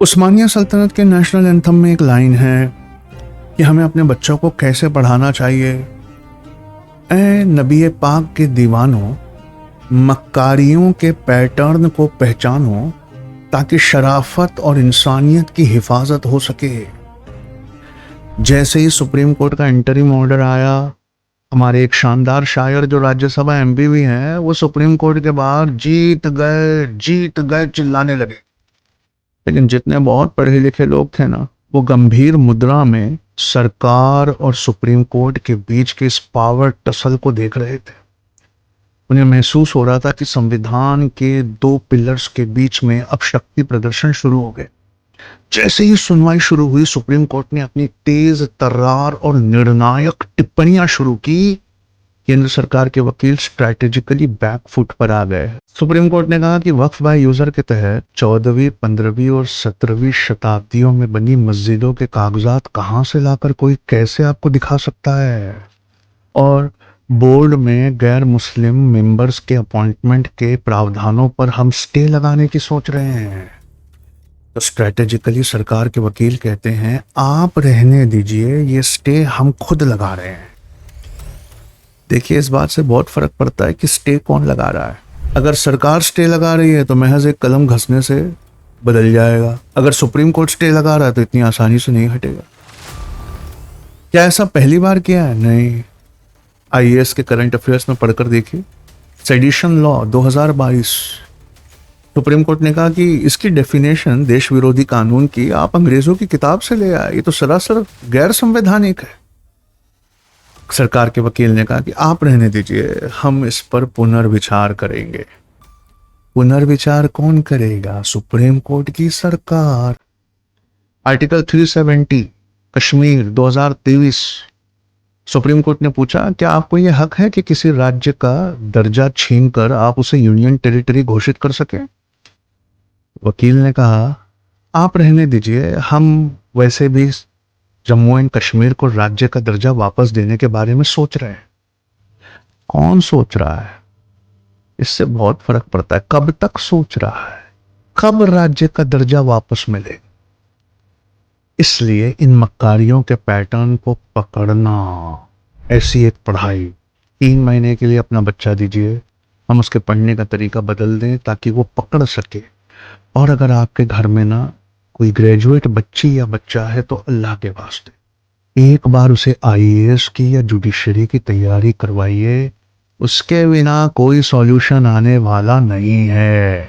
उस्मानिया सल्तनत के national anthem में एक लाइन है कि हमें अपने बच्चों को कैसे पढ़ाना चाहिए। ए नबी पाक के दीवानों, मक्कारियों के पैटर्न को पहचानो ताकि शराफत और इंसानियत की हिफाजत हो सके। जैसे ही सुप्रीम कोर्ट का इंटरिम ऑर्डर आया, हमारे एक शानदार शायर जो राज्यसभा एमपी भी हैं, वो सुप्रीम कोर्ट के बाहर जीत गए चिल्लाने लगे। लेकिन जितने बहुत पढ़े लिखे लोग थे ना, वो गंभीर मुद्रा में सरकार और सुप्रीम कोर्ट के बीच के इस पावर टसल को देख रहे थे। उन्हें महसूस हो रहा था कि संविधान के दो पिलर्स के बीच में अब शक्ति प्रदर्शन शुरू हो गए। जैसे ही सुनवाई शुरू हुई, सुप्रीम कोर्ट ने अपनी तेज तर्रार और निर्णायक टिप्पणियां शुरू की। केंद्र सरकार के वकील स्ट्रैटेजिकली बैकफुट पर आ गए। सुप्रीम कोर्ट ने कहा कि वक्फ बाय यूजर के तहत 14वीं, 15वीं और 17वीं शताब्दियों में बनी मस्जिदों के कागजात कहां से लाकर कोई कैसे आपको दिखा सकता है, और बोर्ड में गैर मुस्लिम मेंबर्स के अपॉइंटमेंट के प्रावधानों पर हम स्टे लगाने की सोच रहे हैं। तो स्ट्रैटेजिकली सरकार के वकील कहते हैं, आप रहने दीजिए, ये स्टे हम खुद लगा रहे हैं। देखिए, इस बात से बहुत फर्क पड़ता है कि स्टे कौन लगा रहा है। अगर सरकार स्टे लगा रही है तो महज एक कलम घसने से बदल जाएगा। अगर सुप्रीम कोर्ट स्टे लगा रहा है तो इतनी आसानी से नहीं हटेगा। क्या ऐसा पहली बार किया है? नहीं। आईएएस के करंट अफेयर्स में पढ़कर देखिए, सेडिशन लॉ 2022। सुप्रीम कोर्ट ने कहा कि इसकी डेफिनेशन देश विरोधी कानून की आप अंग्रेजों की किताब से ले आए, ये तो सरासर गैर संवैधानिक है। सरकार के वकील ने कहा कि आप रहने दीजिए, हम इस पर पुनर्विचार करेंगे। पुनर्विचार कौन करेगा? सुप्रीम कोर्ट की सरकार। आर्टिकल 370 कश्मीर 2023। सुप्रीम कोर्ट ने पूछा, क्या आपको यह हक है कि किसी राज्य का दर्जा छीनकर आप उसे यूनियन टेरिटरी घोषित कर सके? वकील ने कहा, आप रहने दीजिए, हम वैसे भी जम्मू एंड कश्मीर को राज्य का दर्जा वापस देने के बारे में सोच रहे हैं। कौन सोच रहा है? इससे बहुत फर्क पड़ता है। कब तक सोच रहा है, कब राज्य का दर्जा वापस मिले। इसलिए इन मक्कारियों के पैटर्न को पकड़ना, ऐसी एक पढ़ाई 3 महीने के लिए अपना बच्चा दीजिए, हम उसके पढ़ने का तरीका बदल दें ताकि वो पकड़ सके। और अगर आपके घर में ना कोई ग्रेजुएट बच्ची या बच्चा है तो अल्लाह के वास्ते एक बार उसे आईएएस की या जुडिशरी की तैयारी करवाइए। उसके बिना कोई सॉल्यूशन आने वाला नहीं है।